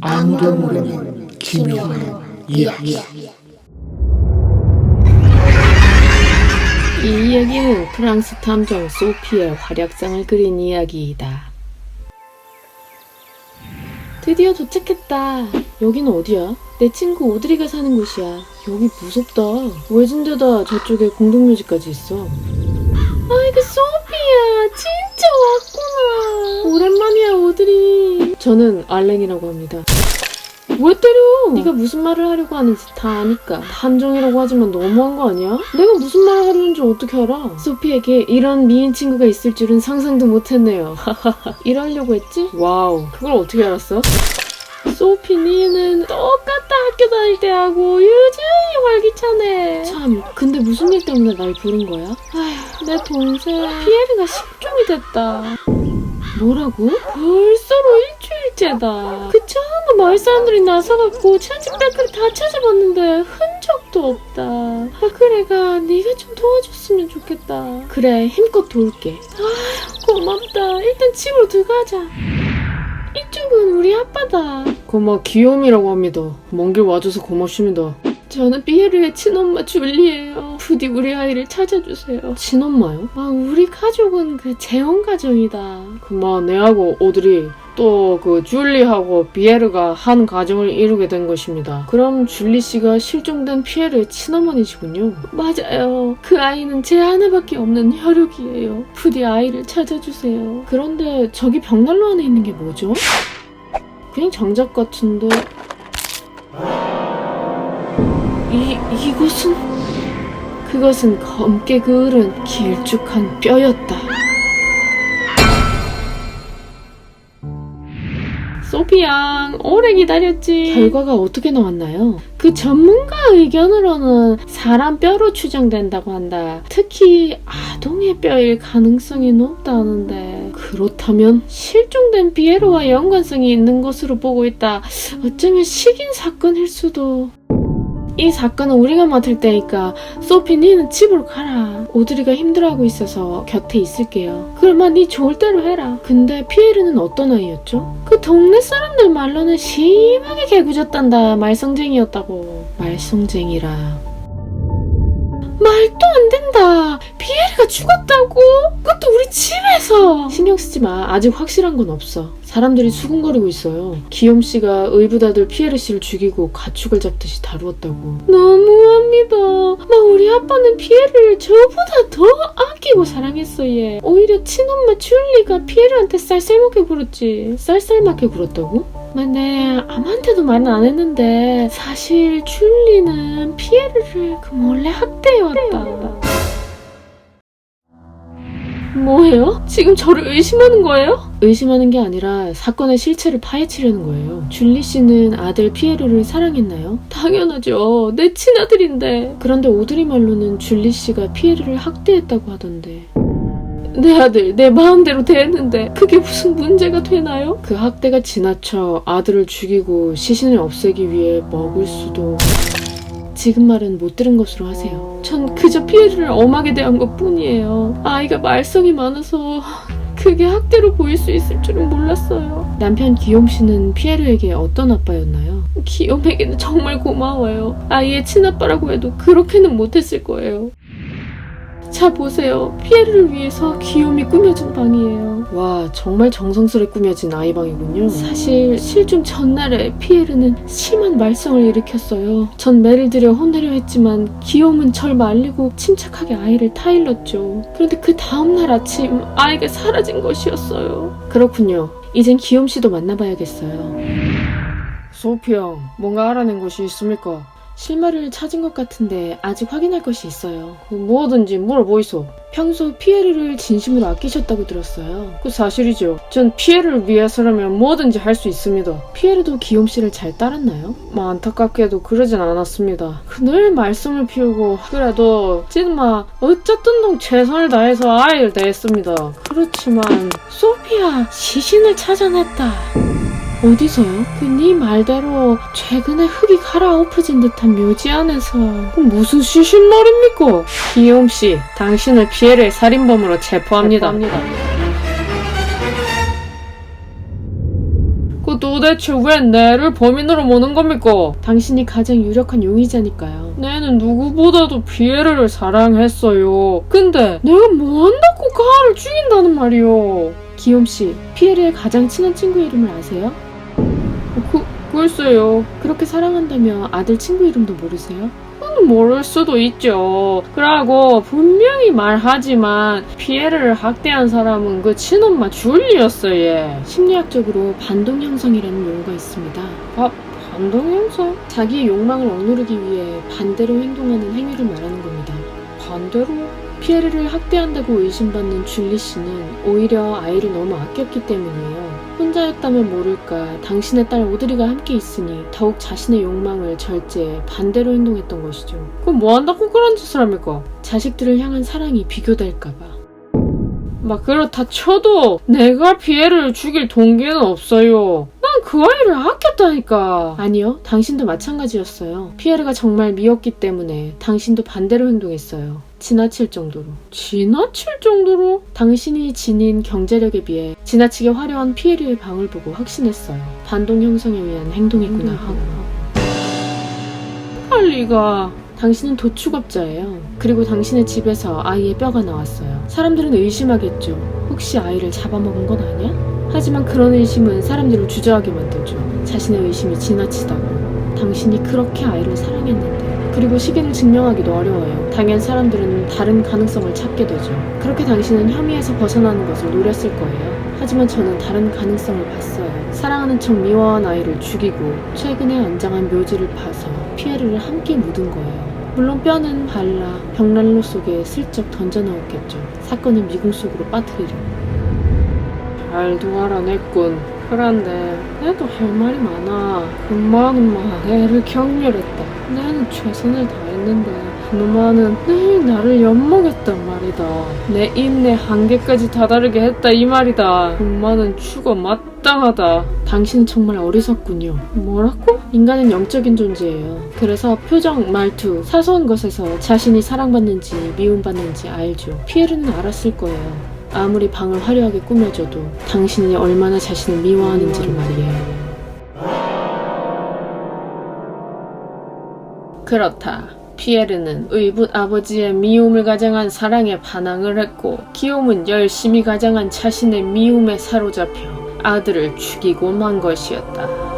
아무도 모르는 기묘한 이야기. 이 이야기는 프랑스 탐정 소피의 활약상을 그린 이야기이다. 드디어 도착했다. 여기는 어디야? 내 친구 오드리가 사는 곳이야. 여기 무섭다. 외진데다 저쪽에 공동묘지까지 있어. 아이고 소피야, 진짜 왔구나. 오랜만이야 오드리. 저는 알렌이라고 합니다. 왜 때려? 네가 무슨 말을 하려고 하는지 다 아니까. 탐정이라고 하지만 너무한 거 아니야? 내가 무슨 말을 하려는지 어떻게 알아? 소피에게 이런 미인 친구가 있을 줄은 상상도 못했네요. 이러려고 했지? 와우, 그걸 어떻게 알았어? 소피 니는 똑같다. 학교 다닐 때하고 유주히 활기차네. 참, 근데 무슨 일 때문에 날 부른 거야? 아휴, 내 동생 피에르가 실종이 됐다. 뭐라고? 벌써로 일주일째다. 그 전부 마을 사람들이 나서갖고 천지 빽빽 다 찾아봤는데 흔적도 없다. 그래가 네가 좀 도와줬으면 좋겠다. 그래, 힘껏 도울게. 고맙다. 일단 집으로 들어가자. 이쪽은 우리 아빠다. 고마 귀요미라고 합니다. 먼 길 와줘서 고맙습니다. 저는 피에르의 친엄마 줄리예요. 부디 우리 아이를 찾아주세요. 친엄마요? 우리 가족은 그 재혼 가정이다. 그만 내하고 오드리 또 그 줄리하고 피에르가 한 가정을 이루게 된 것입니다. 그럼 줄리 씨가 실종된 피에르의 친어머니시군요. 맞아요. 그 아이는 제 하나밖에 없는 혈육이에요. 부디 아이를 찾아주세요. 그런데 저기 벽난로 안에 있는 게 뭐죠? 그냥 장작 같은데. 이곳은? 그것은 검게 그을은 길쭉한 뼈였다. 소피 양, 오래 기다렸지. 결과가 어떻게 나왔나요? 그 전문가 의견으로는 사람 뼈로 추정된다고 한다. 특히 아동의 뼈일 가능성이 높다는데, 그렇다면 실종된 피에로와 연관성이 있는 것으로 보고 있다. 어쩌면 식인 사건일 수도. 이 사건은 우리가 맡을 테니까 소피 니는 집으로 가라. 오드리가 힘들어하고 있어서 곁에 있을게요. 그러면 네 좋을 대로 해라. 근데 피에르는 어떤 아이였죠? 그 동네 사람들 말로는 심하게 개구졌단다. 말썽쟁이였다고. 말썽쟁이라. 말도 안 된다. 피에르가 죽었다고? 그것도 우리 집에서. 신경 쓰지 마. 아직 확실한 건 없어. 사람들이 수군거리고 있어요. 기욤씨가 의붓아들 피에르 씨를 죽이고 가축을 잡듯이 다루었다고. 너무합니다. 우리 아빠는 피에르를 저보다 더 아끼고 사랑했어 얘. 오히려 친엄마 줄리가 피에르한테 쌀쌀맞게 굴었지. 쌀쌀맞게 굴었다고? 네, 아무한테도 말은 안 했는데 사실 줄리는 피에르를 몰래 학대해왔다. 뭐예요? 지금 저를 의심하는 거예요? 의심하는 게 아니라 사건의 실체를 파헤치려는 거예요. 줄리 씨는 아들 피에르를 사랑했나요? 당연하죠. 내 친아들인데. 그런데 오드리 말로는 줄리 씨가 피에르를 학대했다고 하던데. 내 아들 내 마음대로 대했는데 그게 무슨 문제가 되나요? 그 학대가 지나쳐 아들을 죽이고 시신을 없애기 위해 먹을 수도. 지금 말은 못 들은 것으로 하세요. 전 그저 피에르를 엄하게 대한 것뿐이에요. 아이가 말썽이 많아서 그게 학대로 보일 수 있을 줄은 몰랐어요. 남편 기욤 씨는 피에르에게 어떤 아빠였나요? 기욤에게는 정말 고마워요. 아이의 친아빠라고 해도 그렇게는 못했을 거예요. 자 보세요. 피에르를 위해서 기욤이 꾸며준 방이에요. 와, 정말 정성스레 꾸며진 아이방이군요. 사실 실종 전날에 피에르는 심한 말썽을 일으켰어요. 전 매를 들여 혼내려 했지만 기욤은 절 말리고 침착하게 아이를 타일렀죠. 그런데 그 다음날 아침 아이가 사라진 것이었어요. 그렇군요. 이젠 기욤 씨도 만나봐야겠어요. 소피 양, 뭔가 알아낸 것이 있습니까? 실마리를 찾은 것 같은데 아직 확인할 것이 있어요. 뭐든지 물어보이소. 평소 피에르를 진심으로 아끼셨다고 들었어요. 그 사실이죠. 전 피에르를 위해서라면 뭐든지 할 수 있습니다. 피에르도 기욤 씨를 잘 따랐나요? 안타깝게도 그러진 않았습니다. 늘 말썽을 피우고 그래도 찐마 어쨌든 동 최선을 다해서 아이를 대했습니다. 그렇지만 소피아 시신을 찾아냈다. 어디서요? 네 말대로 최근에 흙이 갈아엎어진 듯한 묘지 안에서. 무슨 시신 말입니까? 기욤씨, 당신을 피에르의 살인범으로 체포합니다. 곧 도대체 왜 내를 범인으로 모는 겁니까? 당신이 가장 유력한 용의자니까요. 내는 누구보다도 피에르를 사랑했어요. 근데 내가 뭐 한다고 가를 죽인다는 말이요. 기욤씨, 피에르의 가장 친한 친구 이름을 아세요? 글쎄요. 그렇게 사랑한다며 아들 친구 이름도 모르세요? 모를 수도 있죠. 그러고 분명히 말하지만 피에르를 학대한 사람은 그 친엄마 줄리였어요. 얘. 심리학적으로 반동형성이라는 용어가 있습니다. 반동형성? 자기의 욕망을 억누르기 위해 반대로 행동하는 행위를 말하는 겁니다. 반대로? 피에르를 학대한다고 의심받는 줄리 씨는 오히려 아이를 너무 아꼈기 때문이에요. 혼자였다면 모를까 당신의 딸 오드리가 함께 있으니 더욱 자신의 욕망을 절제해 반대로 행동했던 것이죠. 그럼 뭐 한다고 그런 짓을 합니까? 자식들을 향한 사랑이 비교될까봐. 막 그렇다 쳐도 내가 피에르를 죽일 동기는 없어요. 난 그 아이를 아꼈다니까. 아니요, 당신도 마찬가지였어요. 피에르가 정말 미웠기 때문에 당신도 반대로 행동했어요. 지나칠 정도로. 지나칠 정도로? 당신이 지닌 경제력에 비해 지나치게 화려한 피에르의 방을 보고 확신했어요. 반동 형성에 의한 행동이구나 하고. 할 리가. 당신은 도축업자예요. 그리고 당신의 집에서 아이의 뼈가 나왔어요. 사람들은 의심하겠죠. 혹시 아이를 잡아먹은 건 아니야? 하지만 그런 의심은 사람들을 주저하게 만들죠. 자신의 의심이 지나치다고. 당신이 그렇게 아이를 사랑했는데. 그리고 시기를 증명하기도 어려워요. 당연 사람들은 다른 가능성을 찾게 되죠. 그렇게 당신은 혐의에서 벗어나는 것을 노렸을 거예요. 하지만 저는 다른 가능성을 봤어요. 사랑하는 척 미워한 아이를 죽이고 최근에 안장한 묘지를 파서 피에르를 함께 묻은 거예요. 물론 뼈는 발라 벽난로 속에 슬쩍 던져넣었겠죠. 사건을 미궁 속으로 빠뜨리려고. 잘도 알아냈군. 그런데 내도 할 말이 많아. 엄마는 애를 격렬했다. 나는 최선을 다했는데 그놈아는 늘 나를 엿먹였단 말이다. 내 인내 한계까지 다다르게 했다 이 말이다. 엄마는 죽어 마땅하다. 당신은 정말 어리석군요. 뭐라고? 인간은 영적인 존재예요. 그래서 표정, 말투, 사소한 것에서 자신이 사랑받는지 미움받는지 알죠. 피에르는 알았을 거예요. 아무리 방을 화려하게 꾸며줘도 당신이 얼마나 자신을 미워하는지를 말이에요. 그렇다. 피에르는 의붓 아버지의 미움을 가장한 사랑에 반항을 했고 기욤은 열심히 가장한 자신의 미움에 사로잡혀 아들을 죽이고 만 것이었다.